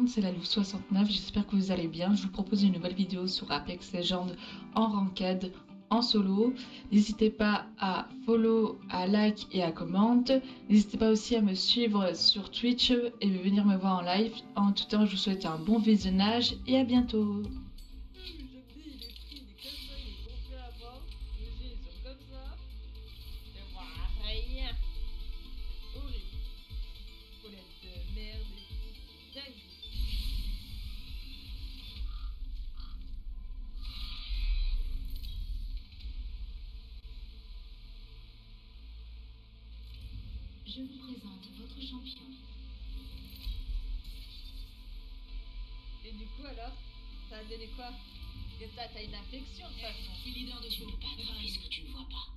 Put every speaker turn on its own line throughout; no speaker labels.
monde, c'est la Louve69, j'espère que vous allez bien. Je vous propose une nouvelle vidéo sur Apex Legends en ranked, en solo. N'hésitez pas à follow, à like et à comment. N'hésitez pas aussi à me suivre sur Twitch et venir me voir en live. En tout temps, je vous souhaite un bon visionnage et à bientôt.
Je vous présente votre champion.
Et du coup alors, ça a donné quoi? T'as une infection de toute façon.
Je suis leader de
Tu ne peux pas travailler ce que tu ne vois pas.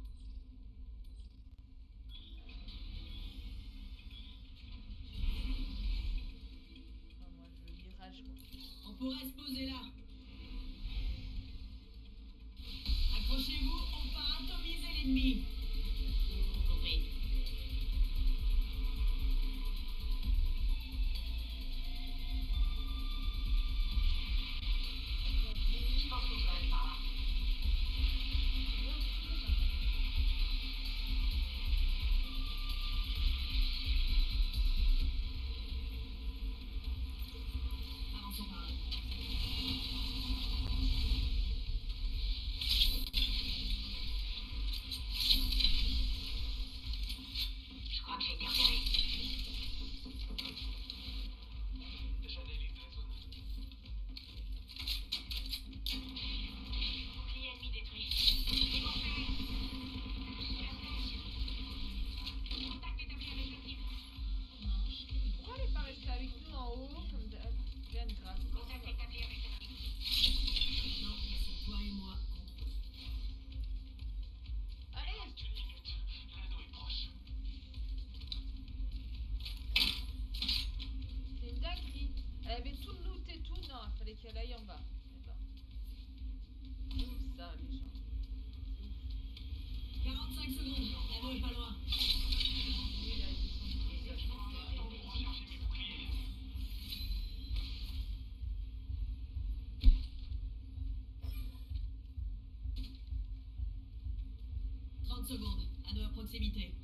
Oh, moi je veux mirage quoi.
On pourrait se poser là. Accrochez-vous, on part atomiser l'ennemi.
Compris. Je pense qu'on peut aller par là.
Avançons par là.
Je crois que j'ai été repéré.
J'analyse la zone.
Bouclier ennemi détruit. C'est confirmé. Contact établi avec la cible.
Pourquoi elle est pas restée avec nous en haut comme d'hab? Rien de grave.
Contact établi avec la cible.
Non, c'est toi et moi.
Allez!
Reste une minute. L'anneau est proche.
C'est une dinguerie. Elle avait tout le loot et tout. Non, il fallait qu'elle aille en bas. Eh ben. C'est ouf ça, les gens.
45 secondes, l'anneau est pas loin.
Lui, il a descendu tout seul.
Pour recharger mes boucliers.
30 secondes, anneau à proximité.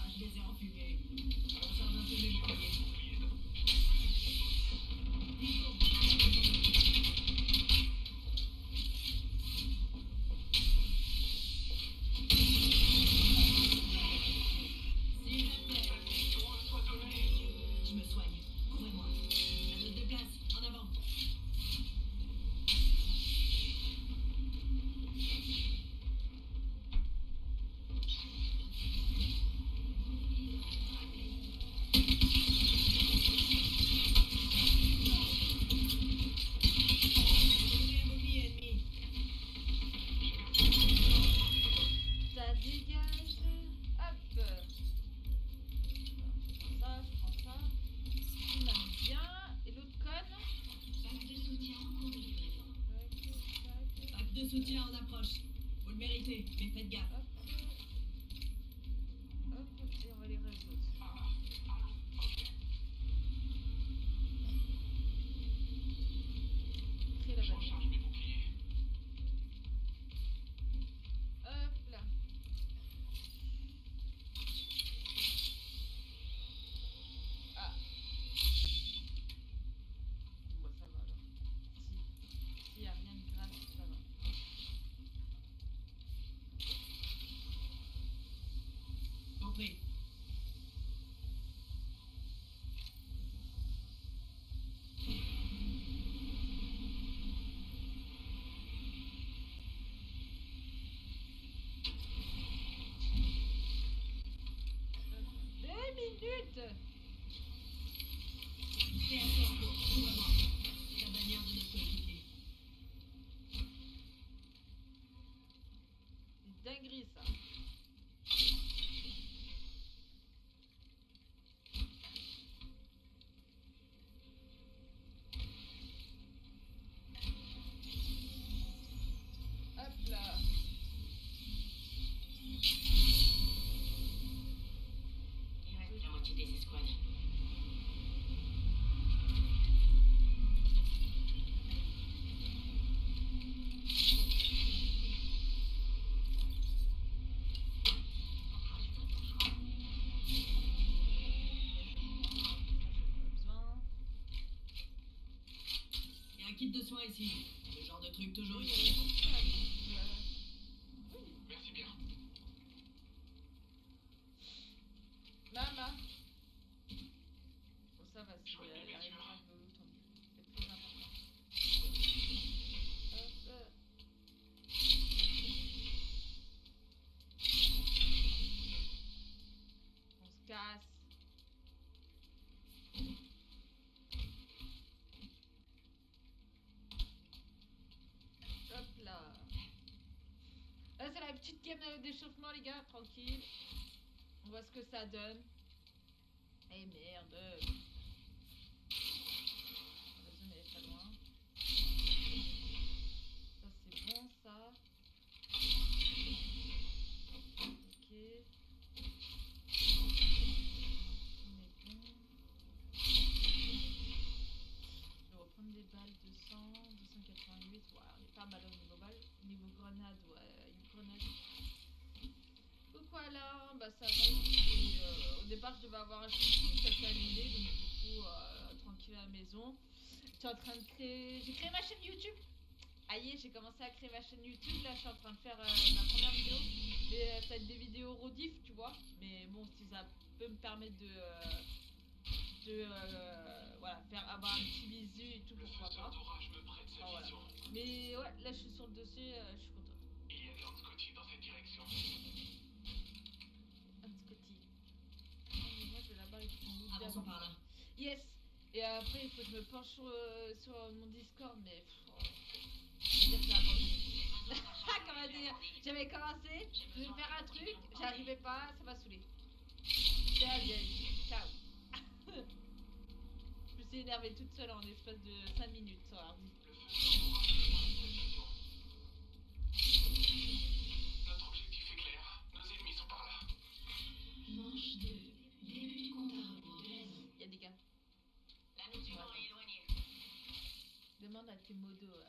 Je les ai enfumés. Recharge un peu mes boucliers. Je me soigne. Couvrez-moi. La note de place. En avant. Bouclier, bouclier ennemi.
Ça dégage. Hop. Je prends ça. Il m'aime bien. Et l'autre conne.
Pack de soutien en cours de livraison.
Tac, tac.
Pack de soutien en approche. Vous le méritez, mais faites gaffe.
Hop. Hop. Et on va les résoudre. Très la
Je
balle.
recharge mes boucliers.
Hop là. Ah. Bon, ça va alors. S'il y a rien de grave, ça va.
kit de soins ici. Ce genre de truc toujours
Oui,
utile.
Merci bien.
Mama. Bon, ça va, si
Chouette,
elle
bien
arrive
sûr.
pas de l'eau, tant mieux. C'est plus important. Hop. On se casse. Hop là. Là, c'est la petite game d'échauffement, les gars, tranquille. On voit ce que ça donne. Eh merde. La zone elle est pas loin. Ça c'est bon ça. Ok. On est bon. Je vais reprendre des balles de 100, 288. Ouais, on est pas mal au niveau balle. Niveau grenade, ouais, une grenade. Donc voilà, bah ça va. Au départ, je devais avoir un shooting, ça s'est annulé, donc du coup, tranquille à la maison. J'étais en train de créer. J'ai créé ma chaîne YouTube. Aïe, j'ai commencé à créer ma chaîne YouTube. Là, je suis en train de faire ma première vidéo. Mais ça va être des vidéos rediff, tu vois. Mais bon, si ça peut me permettre voilà, faire avoir un petit visu et tout,
Le
pourquoi
faiseur
pas.
d'orage me prête sa
Enfin, voilà.
vision.
Mais ouais, là, je suis sur le dossier, je suis contente.
Il y a de l'Anticotis dans cette direction.
Un petit côté. Oh, mais moi, je vais là-bas, ils font où
Avançons par là.
Yes. Et après, il faut que je me penche sur mon Discord, mais je vais dire que j'ai abandonné. Comment dire, j'avais commencé, je voulais faire un truc, j'arrivais pas, ça m'a saoulé. C'est la vieille. Ciao. Je me suis énervée toute seule en espace de 5 minutes sur l'ordi.
Le faiseur d'orage me prête sa vision. Notre objectif est clair. Nos ennemis sont par là.
Manche 2. Début du compte à rebours de la zone.
Y'a des gars.
L'anneau suivant est éloigné.
Demande à tes modos.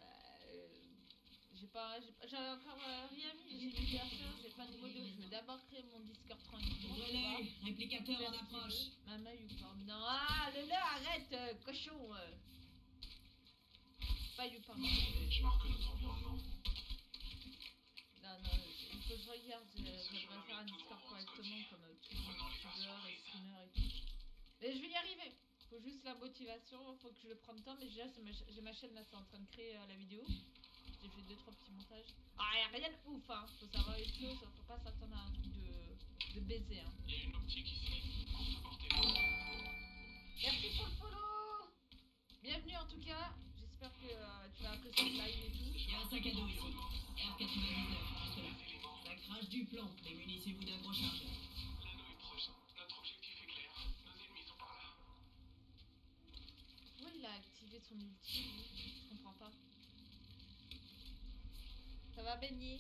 J'ai encore rien mis. J'ai mis personne, j'ai pas de modos. Je veux d'abord créer mon Discord tranquille.
Ouvre l'œil, réplicateur en approche.
Maman, YouPorn. Non, ah, le arrête, cochon. Pas YouPorn.
Je marque notre environnement.
Non, il faut que je regarde. J'aimerais faire un Discord correctement comme tous les youtubeurs et streamers et tout. Mais je vais y arriver. Faut juste la motivation, faut que je le prenne le temps. Mais déjà, j'ai ma chaîne là, c'est en train de créer la vidéo. J'ai fait 2-3 petits montages. Ah, y'a rien de ouf, hein. Faut savoir une chose, faut pas s'attendre à un truc de baiser, hein.
Il y a une optique ici. Course portée.
Merci pour le follow. Bienvenue en tout cas. J'espère que tu vas apprécier le live et tout.
Il y a un sac à dos ici. R99, juste là.
Les éléments.
Ça crache du plomb. Rémunissez-vous d'un gros chargeur.
L'anneau est proche. Notre objectif est clair. Nos ennemis sont par là.
Pourquoi il a activé son ulti, lui? Je comprends pas. Ça va baigner.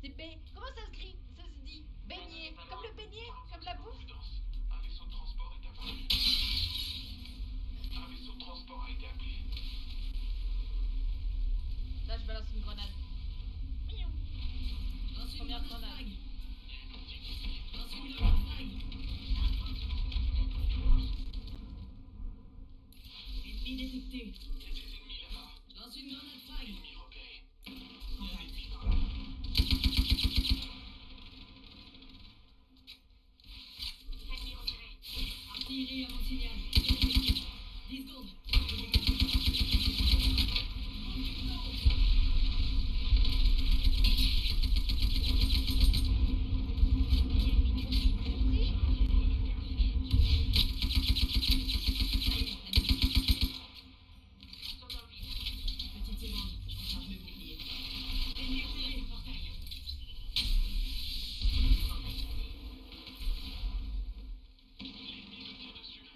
C'est Comment ça se crie? Ça se dit baigner. Comme le beignet? Comme la bouffe?
Prudence. Un vaisseau de transport est apparu. Un vaisseau de transport a été appelé.
Là, je balance une grenade. Miaou.
Lance une
Première
grenade
grenade.
frag.
Il y a une optique ici.
Lance une grenade frag. Ennemi détecté.
Il y a des ennemis là-bas.
Lance une grenade frag.
Ennemis repérés.
Contact.
Ennemis par là.
Ennemi repéré.
Artillerie avant signal. Détecté. 10 secondes.
Saut dans le vide.
Petite seconde, je recharge mes boucliers. Ennemi repéré.
Portail.
L'ennemi me tire dessus.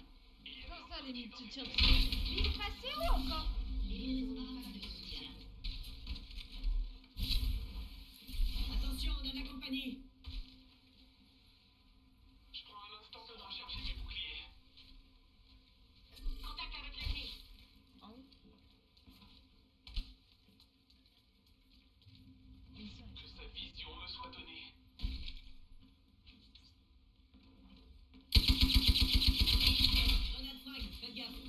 Et il y a
Comment ça, les
l'optique dans
multi
cette
tirs dessus? Il est passé où encore?
Livraison en phase de soutien.
Attention, on a de la compagnie.
Je prends un instant pour recharger mes boucliers.
Contact avec l'ennemi.
En haut? Ils sont-
Que sa vision me soit donnée.
Grenade frag, faites gaffe.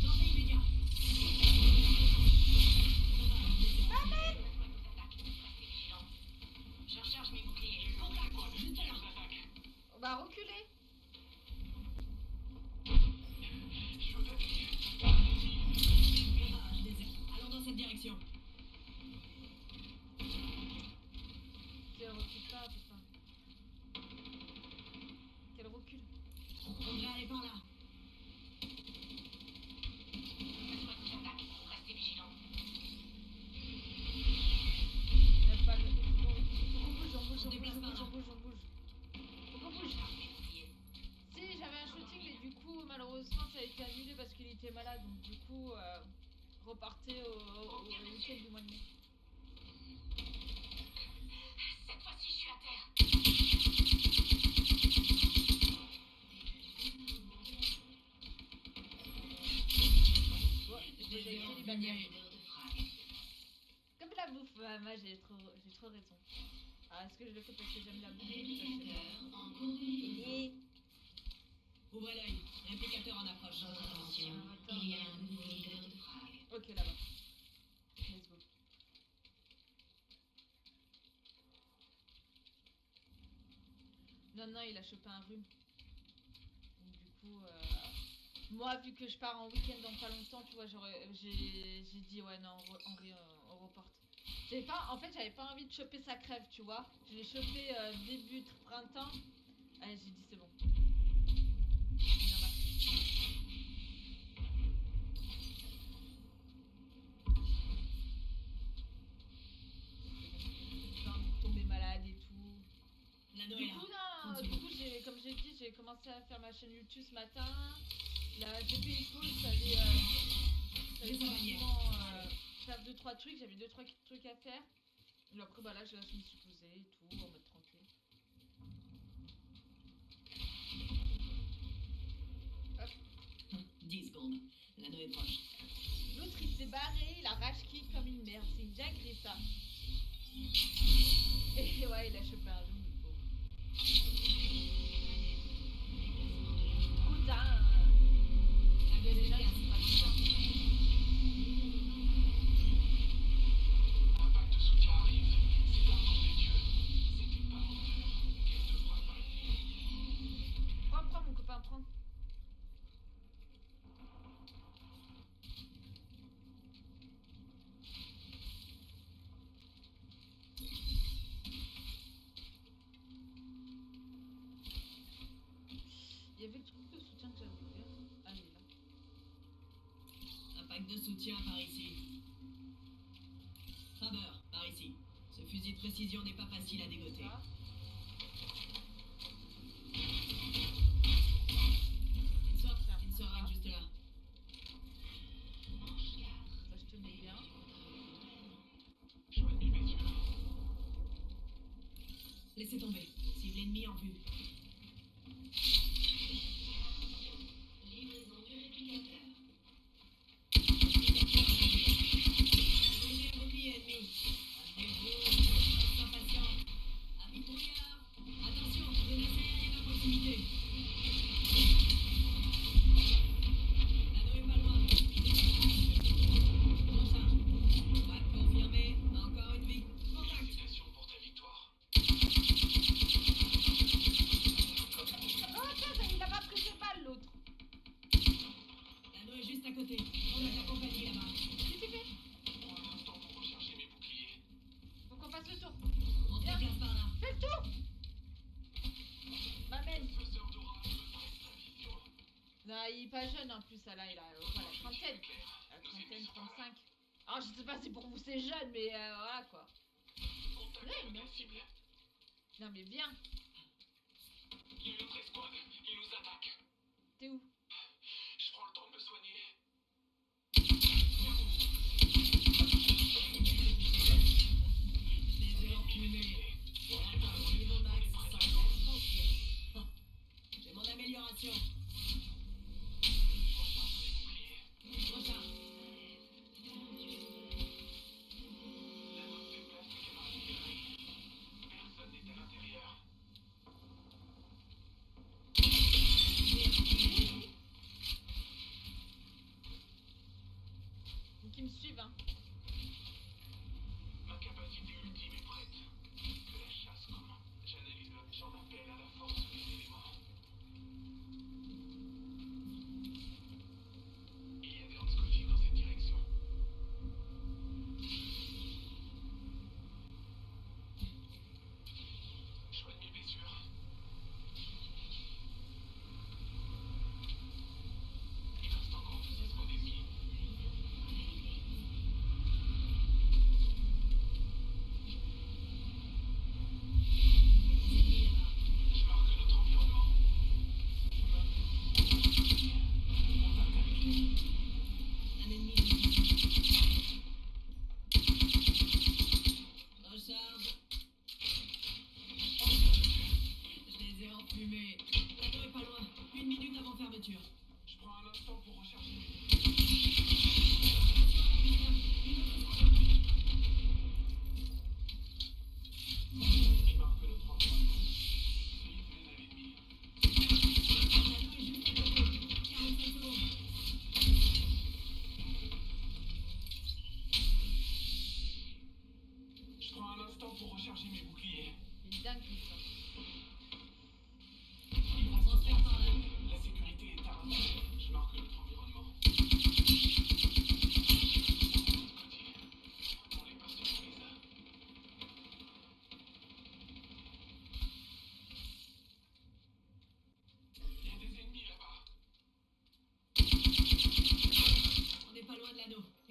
Danger immédiat. direction.
Si elle recule pas, putain. Qu'elle recule.
On devrait aller par là.
Restez vigilants.
Même pas le. Faut qu'on bouge, on bouge,
On se
on
déplace
bouge,
par là.
on bouge, on bouge. Faut qu'on bouge. Si, j'avais un shooting, mais du coup, malheureusement, ça a été annulé parce qu'il était malade. Donc, du coup, repartez au week-end du mois de mai.
Cette fois-ci, je suis à terre.
Ouais, j'ai déjà été les bannières. Comme la bouffe, moi j'ai trop raison. Ah, est-ce que je le fais parce que j'aime la bouffe? Ça, je sais pas.
En cours de livraison.
Et...
Ouvrez l'œil. Réplicateur en approche.
Votre attention.
Alors, attends.
Il y a un nouveau leader de frag.
Ok, là-bas. Let's go. Non, non, il a chopé un rhume. Donc, du coup, moi, vu que je pars en week-end dans pas longtemps, tu vois, j'ai dit, ouais, non, on reporte. J'avais pas, en fait, j'avais pas envie de choper sa crève, tu vois. Je l'ai chopé début printemps. Allez, j'ai dit, c'est bon. Bien marché. J'ai pas envie de tomber malade et tout.
L'anneau est
Du
là.
coup, non, du coup, comme j'ai dit, j'ai commencé à faire ma chaîne YouTube ce matin. Là, j'ai fait une pause, j'allais forcément faire 2-3 trucs. J'avais 2-3 trucs à faire. Et après, bah là, je me suis posée et tout, en mode tranquille. Hop.
10 secondes. L'anneau est proche.
L'autre, il s'est barré, il a rage kick comme une merde. C'est une dinguerie, ça. Et ouais, il a chopé un rhume, le pauvre. Putain, il y a des gens qui sont pas contents.
Un pack de soutien arrive. C'est un nom de Dieu. C'est une part moteur. Qu'elle devra pas le
Prends, mon copain, prends. Il y avait le truc de soutien que j'avais ouvert. Ah, il est là.
Un pack de soutien par ici. Faber, par ici. Ce fusil de précision n'est pas facile à dégoter.
Ça.
Une seringue juste là.
Ça, je te mets bien.
Joignez mes yeux.
Laissez tomber. Cible ennemie en vue.
Livraison du réplicateur.
Dirigez un bouclier ennemi. Amenez-vous. Reste impatient. Avis brouillard. Attention, menace aérienne à proximité. L'anneau est pas loin. Recharge. Ouais, confirmé. Encore une vie. Contact.
Félicitations pour ta victoire.
Oh, attends, il a pas pris ses balles, l'autre.
L'anneau est juste à côté. On a de la compagnie là-bas.
Qu'est-ce que tu fais?
Pour l'instant, vous rechargez mes boucliers.
Faut qu'on fasse le tour.
On se déplace par là.
Fais le tour. M'amène.
Faiseur d'aura me prête sa vision.
Non, il est pas jeune en plus, ça là, il a quoi, la trentaine.
Claire,
La
nos
trentaine,
ennemis sont par là.
35. Alors, je sais pas si pour vous c'est jeune, mais voilà quoi.
Contact
Ouais,
avec
non.
la cible.
Non, mais viens.
Il y a une autre escouade. Ils nous attaquent.
T'es où?
Je prends le temps de me soigner.
Les ai enfumés. Attends, niveau max, 100 francs. J'ai mon amélioration. Recharge.
L'anneau se déplace les camarades libérés. Personne n'est à l'intérieur.
Donc, ils me suivent, hein.
Ma capacité ultime est prête. Que la chasse commence. J'analyse j'en appelle à la force des éléments. Il y a des Hanscoffier dans cette direction.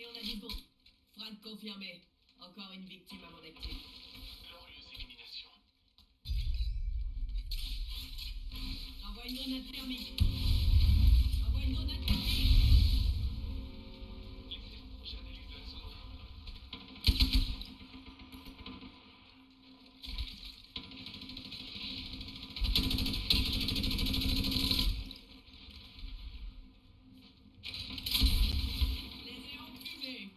Et on a 10 secondes. Frag confirmé. Encore une victime à mon actif.
Glorieuse élimination.
J'envoie une grenade thermique. J'envoie une grenade thermique.
Laissez-moi, j'analyse la zone.
Les ai enfumés.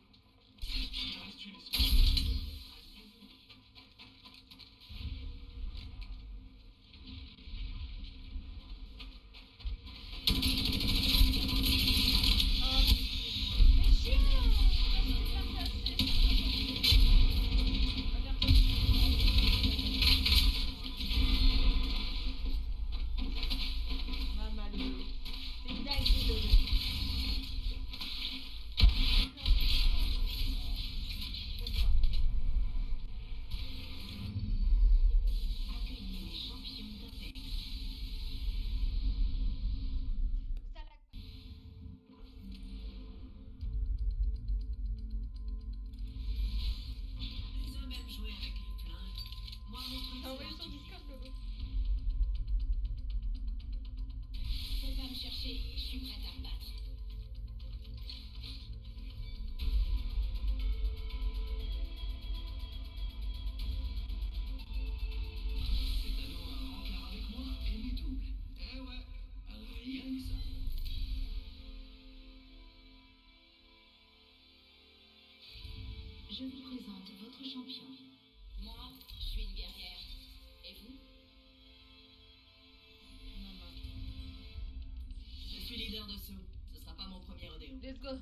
Il reste une espèce.
Mais chien! Pourquoi je t'ai pas placé? Maman Lolo. C'est dingue Lolo.
Accueillez les champions d'Apex.
Ça lag pas.
Les hommes aiment jouer avec les flingues. Moi, mon truc,
Ah ouais,
c'est
sur
l'artillerie.
Discord Lolo.
Faut pas me chercher, je suis prête à me battre.
Cet anneau a un rencard avec moi et mes doubles. Eh ouais, rien que ça.
Je vous présente votre champion. Moi, je suis une guerrière. Et vous?
Maman.
Je suis leader de saut. Ce sera pas mon premier rodéo.
Let's go. Alors.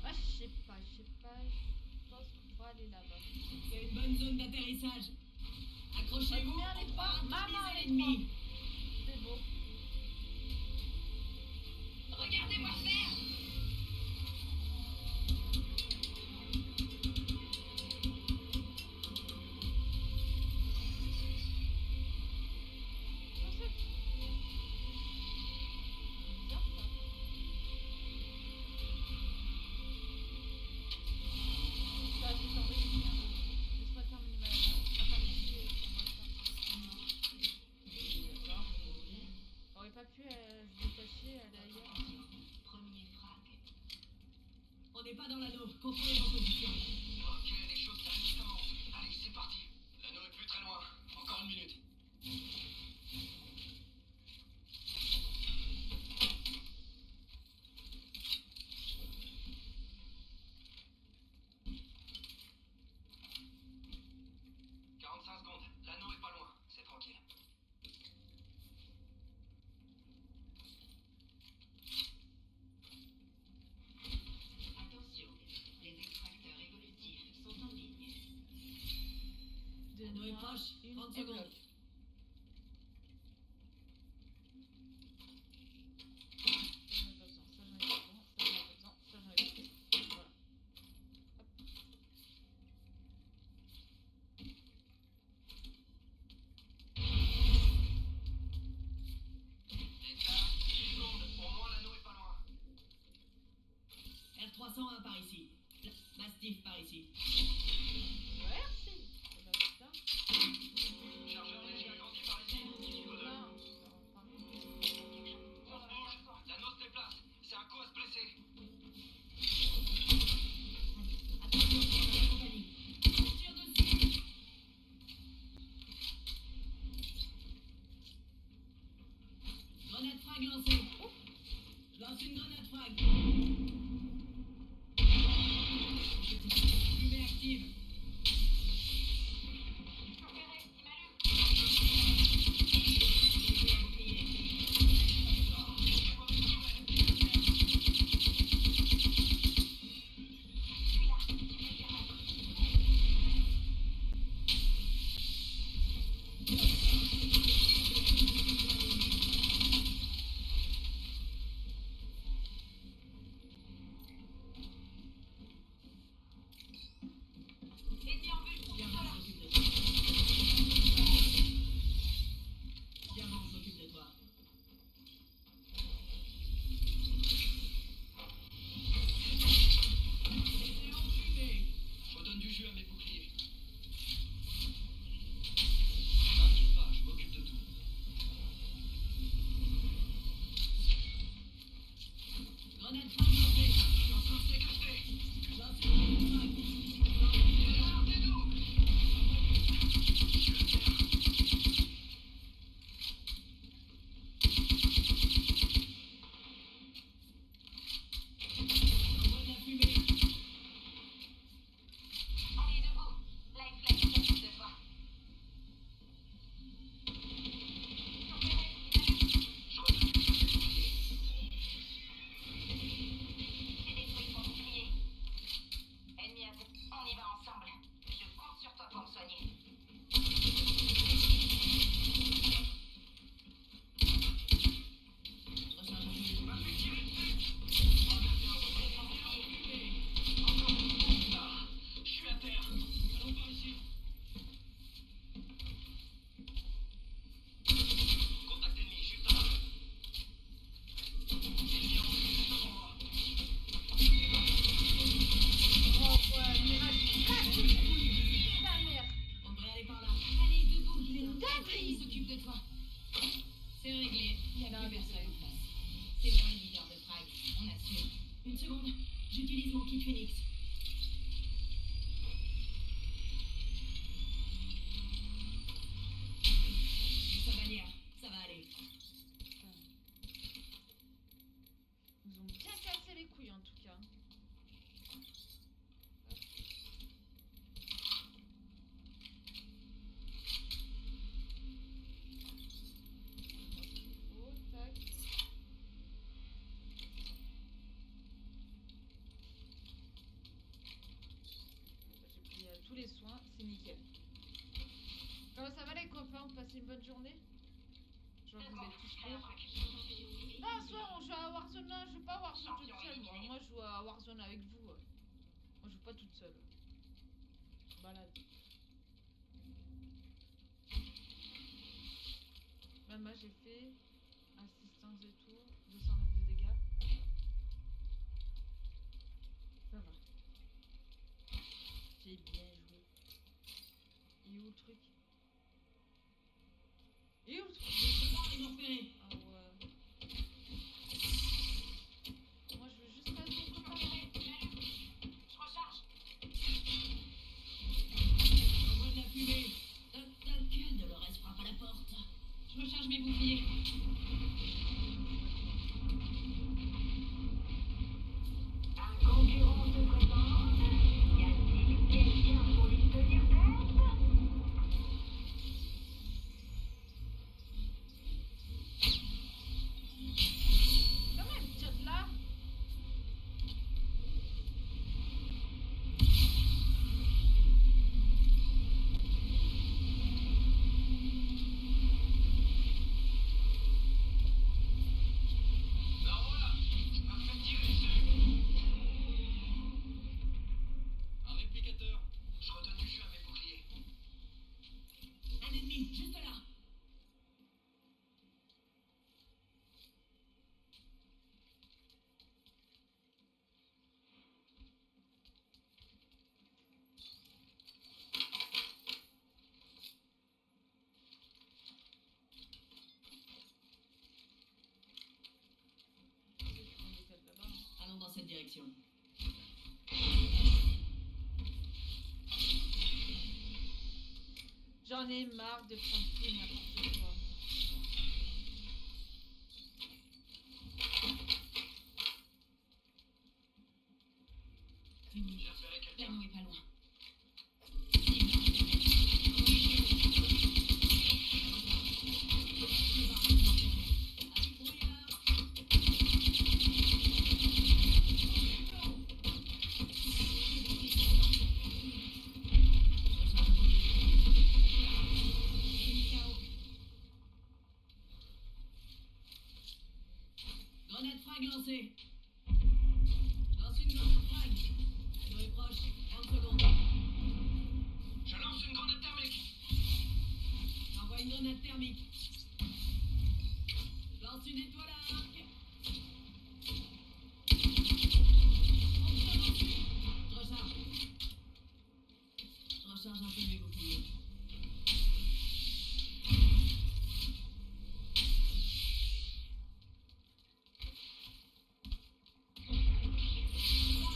Ah, je sais pas. Je pense qu'on va aller là-bas.
C'est une bonne zone d'atterrissage. Accrochez-vous,
Combien les
on
trois?
va
Maman,
atomiser
les
l'ennemi.
C'est beau.
Regardez-moi faire.
Sur ce. Bizarre ça. Ça, c'est enregistré. Laisse-moi terminer ma partie et on va faire. D'accord. On aurait pas pu se détacher, aller ailleurs.
Premier frag.
On n'est pas dans l'anneau. Contrôlez vos positions.
Ok, les choses sérieuses commencent. Allez, c'est parti. L'anneau est plus très loin. Encore une minute. 45 secondes. L'anneau est pas loin. C'est tranquille.
Attention, les extracteurs évolutifs sont en ligne.
L'anneau est proche.
Une
30
et
secondes.
bloc. Ça, j'en ai pas besoin. Ça, j'en ai pas besoin. Ça, j'en ai pas besoin. Ça, j'en ai pas besoin. Voilà.
État, 10 secondes. Au moins, l'anneau est pas loin.
R301 par ici. Mastiff par ici.
Merci. Eh ben, putain.
Chargeur léger agrandi par ici. Niveau 2.
Non.
On se bouge. L'anneau se déplace. C'est un coup à se blesser.
Attention, on a la compagnie. Tire dessus. Grenade frag lancée. Je lance une grenade frag. Fumée active. J'utilise mon kit Phoenix. Sa bannière, ça va aller.
Ils nous ont bien cassé les couilles en tout cas. Oh, tac. J'ai pris tous les soins, c'est nickel. Comment ça va les copains? Vous passez une bonne journée? Je vois que vous êtes tous courts. Non, ce soir on joue à Warzone, non, je joue pas à Warzone toute seule moi. Moi je joue à Warzone avec vous. Moi je joue pas toute seule. Je me balade. Même moi j'ai fait assistance et tout, 209 de dégâts. Ça va. J'ai bien joué. Et où le truc? Et où le truc?
Ils m'ont repéré.
Ah ouais. Moi je veux juste rester mon copain.
Je recharge. Envoie de la fumée. Toc toc, Dolores frappe à la porte. Je recharge mes boucliers. Un concurrent se présente. Y a-t-il quelqu'un pour lui tenir tête?
Comment elle me tire de là?
Ben voilà, je me fais tirer dessus. Un réplicateur. Je redonne du jus à mes boucliers.
Un ennemi, juste là. Allons dans cette direction.
J'en ai marre de prendre tout et n'importe quoi.
Fini.
J'ai repéré quelqu'un.
L'anneau est pas loin. Grenade frag lancée. Lance une grenade frag. L'anneau est proche. 30 secondes.
Je lance une grenade thermique.
J'envoie une grenade thermique. Je lance une étoile à arc. Je recharge. Je recharge un peu mes boucliers.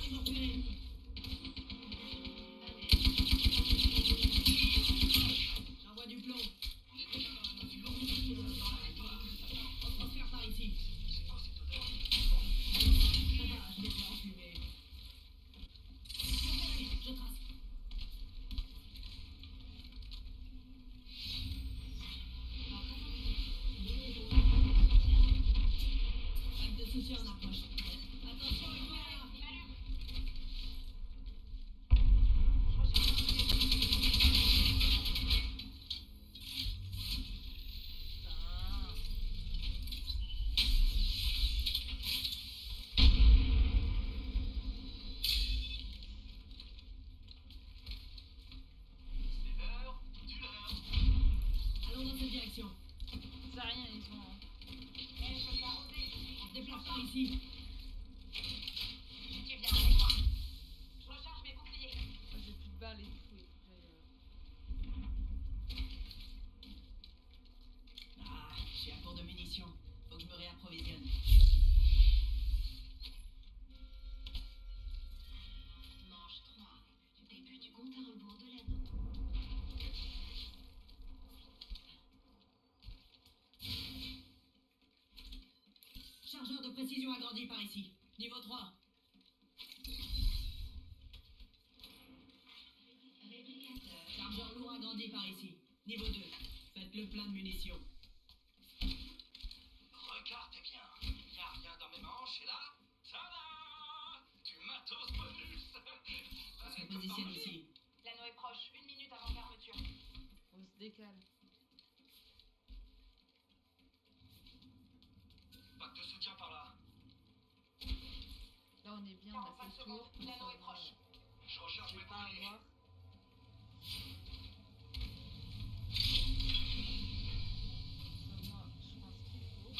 Ils m'ont repéré. J'envoie du plomb.
On est déjà dans la zone suivante.
On transfère par ici. munitions agrandies par ici. Niveau 3.
Réplicateur.
Chargeur lourd agrandi par ici. Niveau 2. Faites le plein de munitions.
Regarde bien. Y'a rien dans mes manches et là, tada! Du matos bonus.
On se positionne ici.
L'anneau est proche. 1 minute avant fermeture.
On se décale.
Pack de soutien par là.
Là, on est bien, on a
45
fait le tour.
secondes. L'anneau est proche.
Je recharge
Je
mes
vais pas
boucliers.
avoir. Ça, moi, je pense qu'il faut.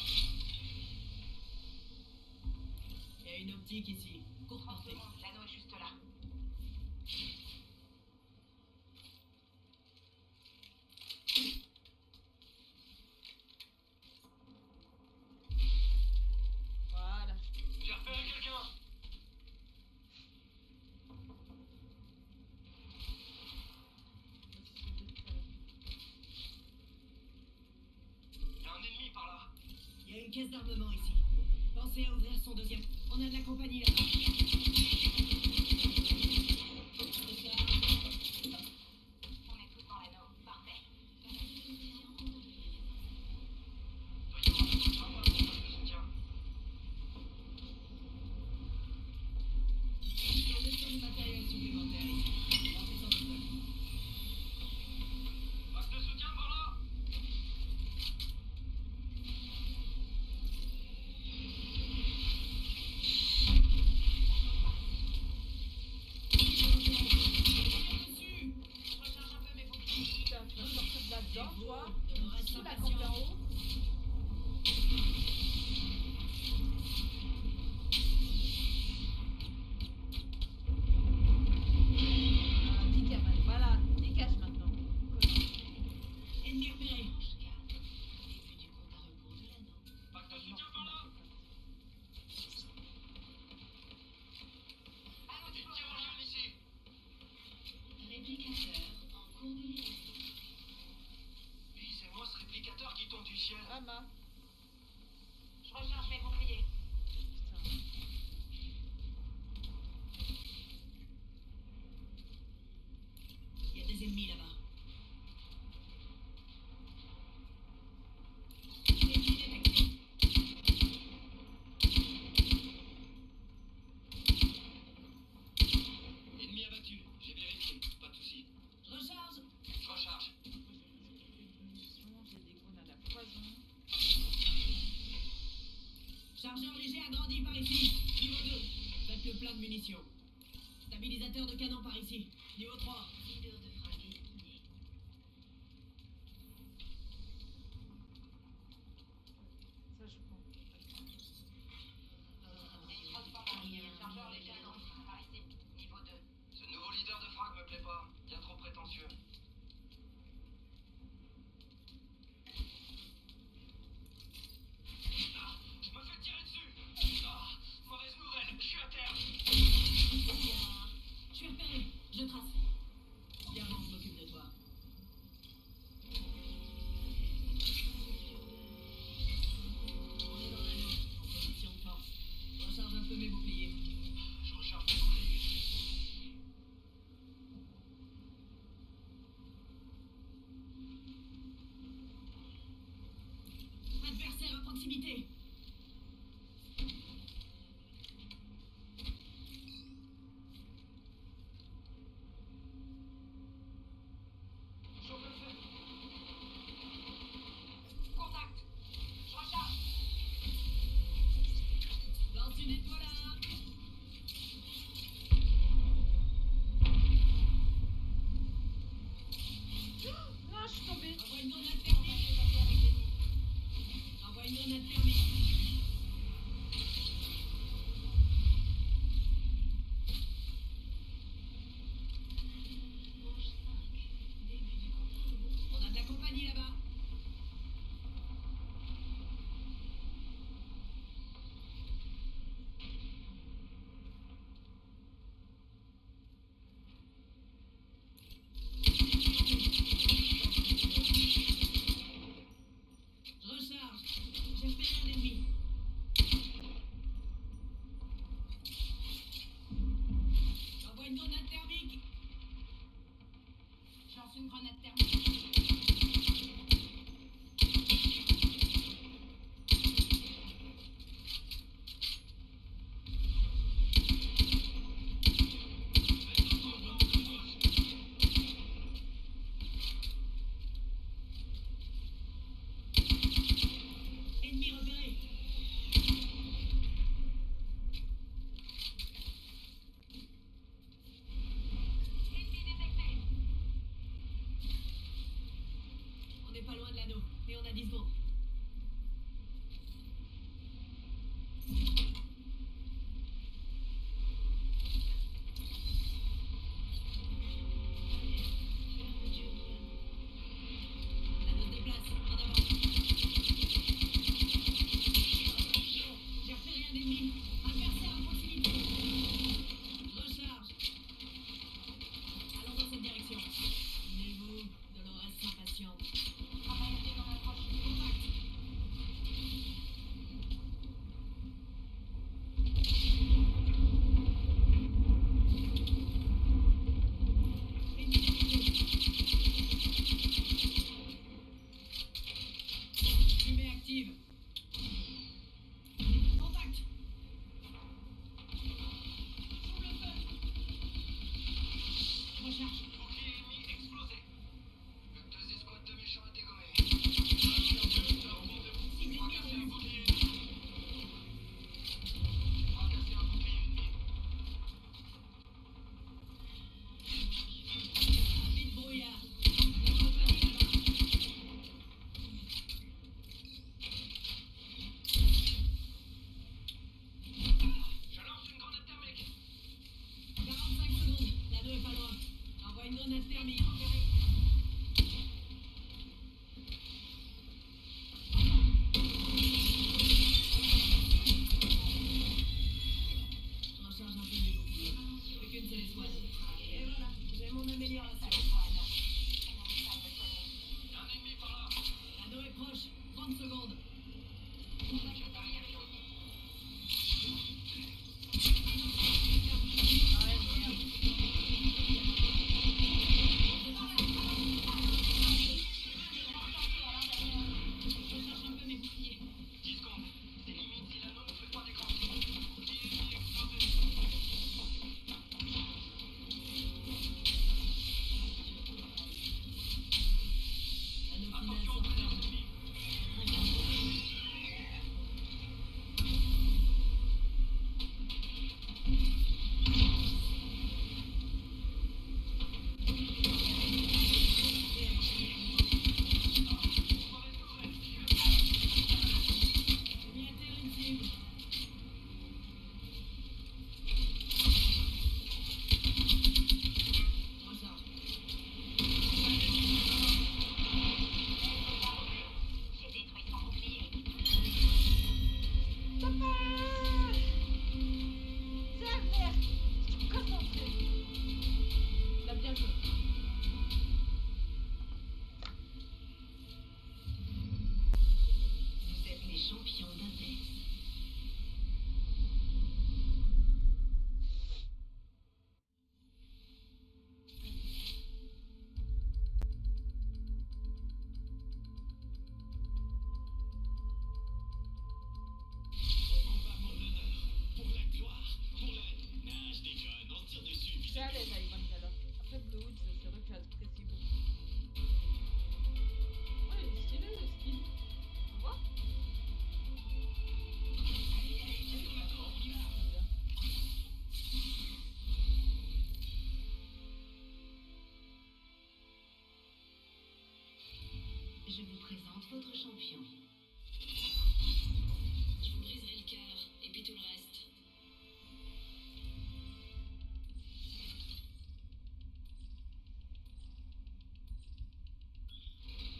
Il y a une optique ici. Courte
30
portée.
secondes. L'anneau est juste là.
Voilà.
J'ai repéré quelqu'un.
Ça, c'est décalé.
Y'a un ennemi par là.
Il y a une caisse d'armement ici. Pensez à ouvrir son deuxième. On a de la compagnie là-bas.
On est tous dans l'anneau. Parfait.
Doit y avoir beaucoup de travail pour pack de soutien.
Fourniture de matériel supplémentaire ici. Rentrez sans obstacle.
Pack de soutien par là.
Dessus.
Je recharge un peu mes boucliers.
Putain, tu vas sortir de là-dedans, toi.
Reste
Sous la
impatient.
camper en haut. Voilà, dégage maintenant.
Ennemi repéré.
Manche 4. Début du compte à rebours de l'anneau.
Pack de soutien par là.
Anneau
Une
explosé.
tyrolienne ici.
Réplicateur en cours de livraison.
Oui, c'est moi ce réplicateur qui tombe du ciel.
Ama.
Je recharge mes boucliers.
Putain.
Il y a des ennemis là-bas.
Ennemi détecté.
Ennemi abattu. J'ai vérifié. Pas de soucis.
Je recharge.
Je recharge.
Moi, j'ai presque plus de munitions. J'ai des grenades à poison.
Chargeur léger agrandi par ici. Niveau 2. Faites le plein de munitions. Stabilisateur de canon par ici. Niveau 3.
Leader de frappe esquivé.
Ça, je prends.
Il y a une crosse barrière. Chargeur léger agrandi par ici. Niveau 2.
Ce nouveau leader de frag me plaît pas. Bien trop prétentieux. Ah, je me fais tirer dessus. Ah, mauvaise nouvelle. Je suis à terre.
Je suis repéré. Je trace. Il avance. J'envoie une grenade thermique. Je lance une grenade thermique. Ennemi repéré. On n'est pas loin de l'anneau, et on a 10 secondes. L'anneau se déplace, en avant. J'ai repéré un ennemi. Adversaire à proximité. Recharge. Allons dans cette direction. Souvenez-vous, Dolores s'impatiente. Travail bien en approche. Contact. Ennemi détecté. Fumée active. Contact. J'ouvre le feu. Recharge.
Bouclier ennemi explosé. Deux escouades de méchants dégommés. Fracassé un bouclier ennemi. Fracassé un bouclier ennemi.
Vite brouillard.
Je lance une grenade thermique.
45 secondes. L'anneau est pas loin. J'envoie une grenade thermique. Je recharge un peu mes boucliers. Plus qu'une seule escouade. Et voilà, j'ai mon amélioration.
Un ennemi par là.
L'anneau est proche. 30 secondes. Je cherche un peu mes boucliers.
10 secondes. C'est limite si l'anneau ne fait pas d'écran. Bouclier ennemi explosé.
L'anneau final
Attention
sort
près des
fort.
ennemis.
J'ai mis à terre une cible. Recharge.
J'ai détruit son bouclier.
Tiens, merde. Je suis concentrée. Il a bien joué.
Vous êtes les champions d'Apex.
Combat pour l'honneur, pour la gloire, pour le... Ah, je déconne, on se tire dessus.
Je suis à l'aise avec Valhalla. Après Blood, c'est vrai que j'apprécie beaucoup. Ouais, il est stylé le skin. Tu vois?
Je vous présente votre champion.
Je vous briserai le cœur, et puis tout le reste.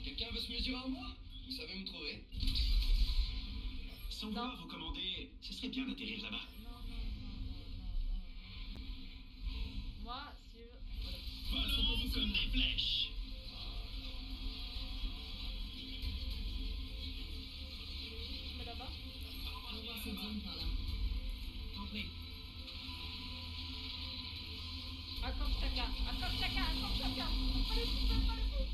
Quelqu'un veut se mesurer à moi? Vous savez où me trouver? Sans vouloir vous commander, ce serait bien d'atterrir là-bas.
Non. Moi, si je... Voilà.
Volons comme des flèches.
Je mets là-bas.
On va voir cette zone par là. Compris.
Chaka. Accorde Chaka. Accorde Chaka. Pas le coup, pas le coup.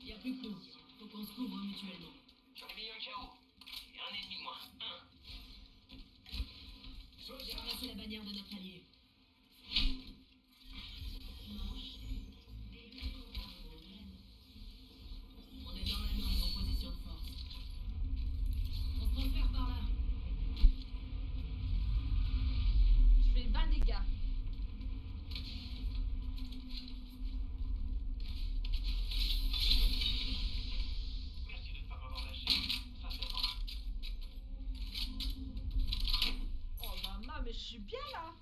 Y a plus que nous. Faut qu'on se couvre mutuellement.
J'en ai mis un KO. Et un ennemi de moins. Un.
J'ai ramassé la bannière de notre allié. On est dans la langue en position de force. On se transfère par là.
Je fais 20 dégâts.
Merci de ne pas m'avoir lâché. Sincèrement.
Oh maman, mais je suis bien là.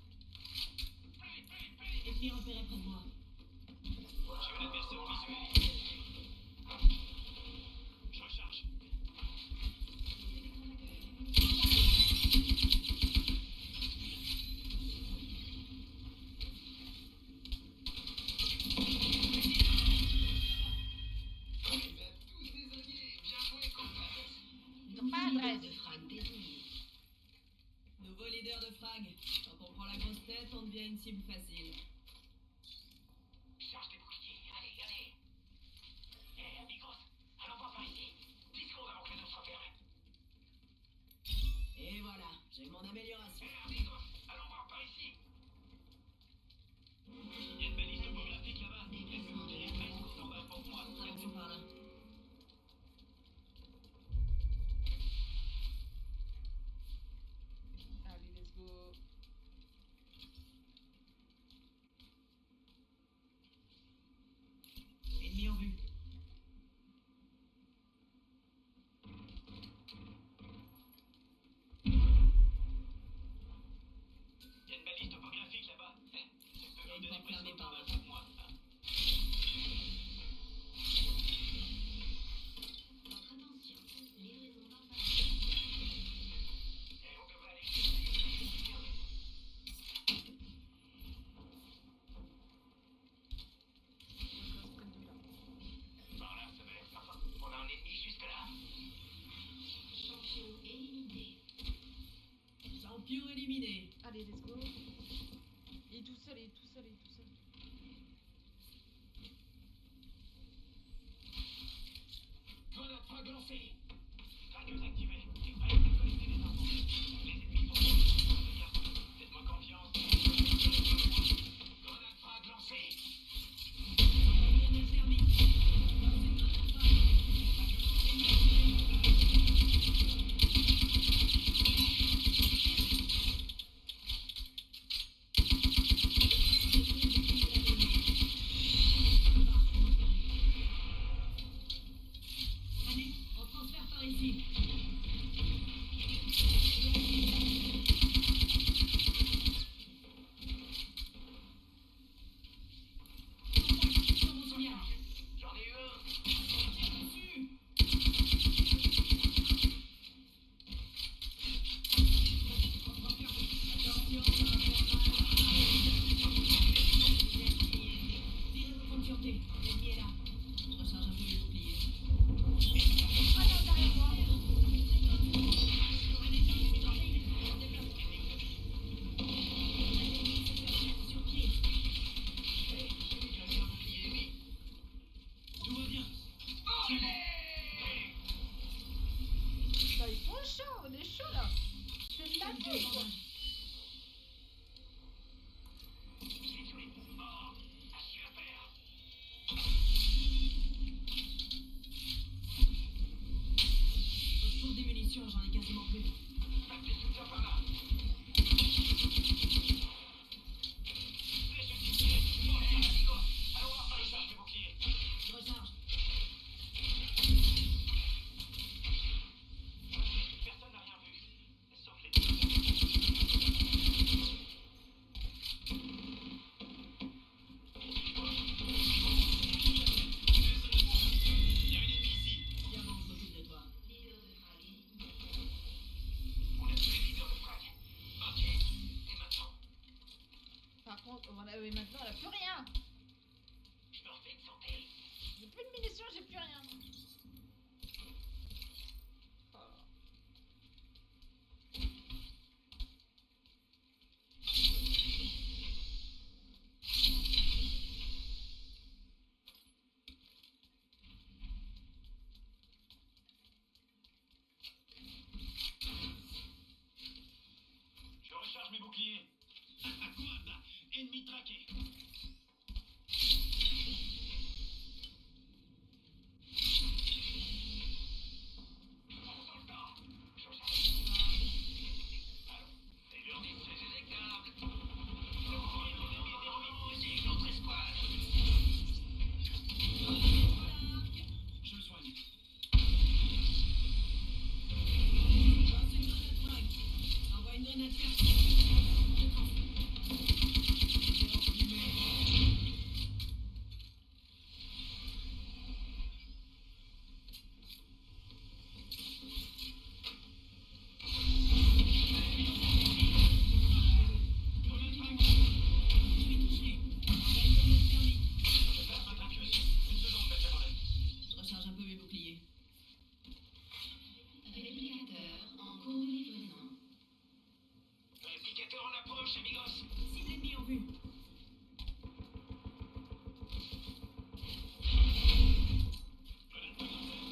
Ennemi repéré près de moi.
J'ai un adversaire en visuel. Je recharge. Vous êtes tous des alliés. Bien joué, compadre.
Pas adresse.
De frag désigné. Nouveau leader de frag. Quand on prend la grosse tête, on devient une cible facile.
Charge tes boucliers. Allez, allez. Eh, Amigos, allons voir par ici. 10 secondes avant que les deux soient fermés.
Et voilà, j'ai mon amélioration.
Eh, Amigos, allons voir par ici. Il y a une balise topographique là-bas. Elle peut nous tirer presque autant d'infos que moi.
Avançons par là.
Allez, let's go.
Ennemi en vue.
Il y a une balise topographique là-bas. Elle peut
Il y a
nous
une
donner
porte
presque
fermée
autant
par là.
d'infos que moi.
Votre attention, livraison d'un
Et on devrait aller chercher. Par là, ça va être sympa. On a un ennemi jusque là.
champion éliminé.
Champion éliminé.
Allez, let's go. Il est tout seul, il est tout seul, il est tout seul.
Grenade frag lancée. Traqueuse activée. Et prête à collecter les infos. Les ennemis sont sur. Faites-moi confiance. Grenade frag lancée.
Grenade thermique. Lancez notre frag. Allez, on transfère par ici. Contact sur mon signal.
J'en ai eu un.
On tire dessus. On transfère. Attention, ça va faire mal. Tirez vos comptes sûreté. L'ennemi est là. On recharge un peu les boucliers.
Ah non, derrière moi.
Sur pied.
J'ai un bouclier ennemi.
Tout va bien.
Putain, ils sont chauds, on est chaud là. C'est de la
Qualité
tête, quoi.
bandage.
Je l'ai tué. Oh, ah, je suis à faire.
Faut que je trouve des munitions, j'en ai quasiment plus.
Pack de soutien par là. Flèche activée. Bon, allez, amigos. Allons voir par ici. Charge tes boucliers.
Je recharge.
Personne n'a rien vu. Sauf les deux. Il y a une ennemie ici.
Viens, on s'occupe de toi.
Leader de frag éliminé.
On a tué le leader de frag. Ok. Et maintenant,
Par contre, oui, maintenant, elle a plus rien.
je me refais une santé.
Je plus de munitions, j'ai plus rien. Oh.
Je recharge mes boucliers. Guarda, ennemi traqué. On dans le temps. Je recharge. Allô? C'est l'heure des sièges éjectables. Non, j'ai une autre escouade. Je le soigne.
Lance une grenade frag. Envoie une grenade verte. Je transfère. J'ai imprimé.
Grenade frag.
Je suis touché. Envoie une grenade thermique.
Je passe ma traqueuse. Une seconde, la Chevrolet.
Je recharge un peu mes boucliers.
Réplicateur en cours de livraison.
Réplicateur en approche, amigos.
Cible ennemie en vue.
Grenade frag lancée.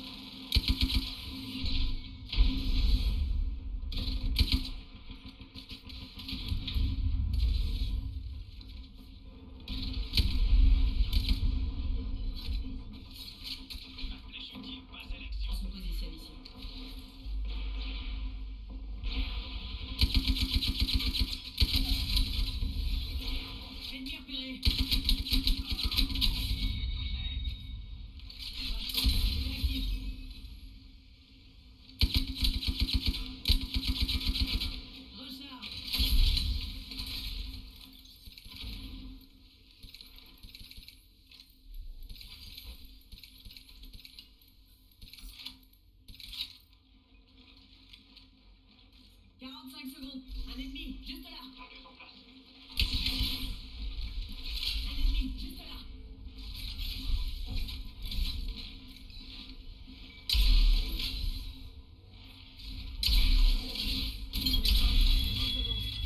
Ma flèche ultime passe à l'action.
On se positionne ici. Ennemi repéré. Réactif. Recharge. « 45 secondes. Un ennemi, juste là.
Traqueuse en place.
Un ennemi, juste là.
Ennemi verrouillé.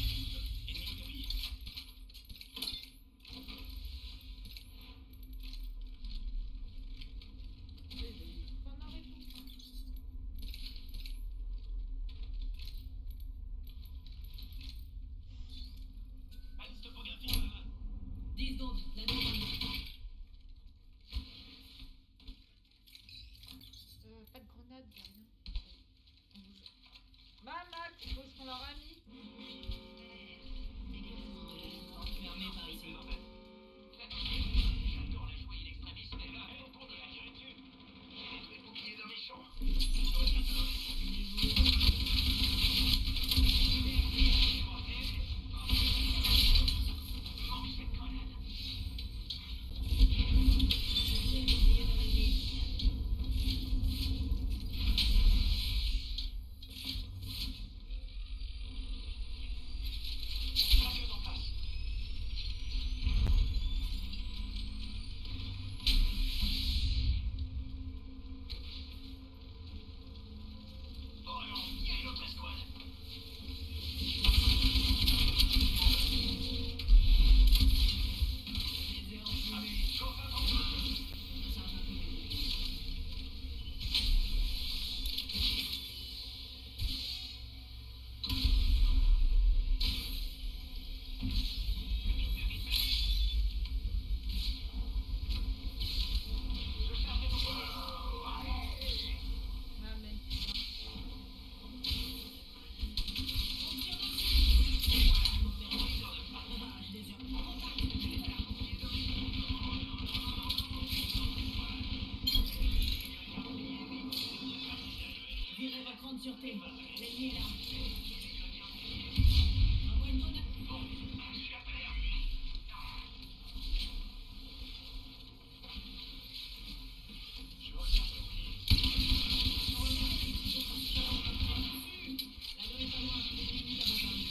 Pendant les tout.
Balise topographique par là.
10 secondes. La deuxième.
Pas de grenade, y'a rien. On bouge. Maman, tu supposes qu'on leur a mis?
Fermé par ici.
J'adore la jouer in extremis, mais là, pour de la tirer dessus. J'ai détruit le bouclier d'un méchant. Mange cette grenade. Traqueuse en place. Oh non, il y a une autre escouade.
Les ai enfumés.
Chauffe un tremplin.
Recharge un peu mes boucliers.
Je charge les boucliers.
Ah, mais
On tire dessus. Ah, je les ai en contact. Juste là. Virez votre grande sûreté. L'ennemi est là. Envoie une grenade.
Je suis à terre. Je recharge le bouclier.
La gueule est pas loin. L'ennemi à vos armes.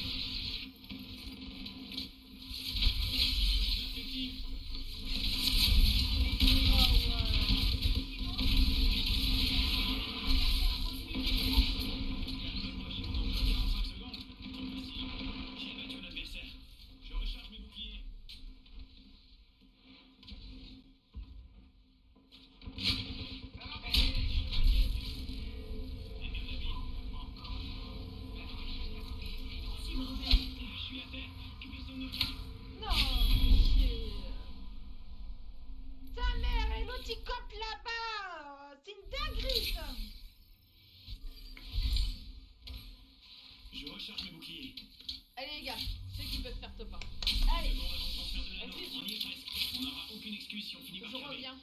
Perspective.
oh ouais. petit coq là-bas. C'est une dinguerie ça.
Je recharge mes boucliers.
Allez les gars, ceux qui peuvent faire top 1.
Une
Allez,
seconde avant de transfert de l'anneau.
Vas-y.
On y est presque. On n'aura aucune excuse si on finit par
je
crever.
reviens.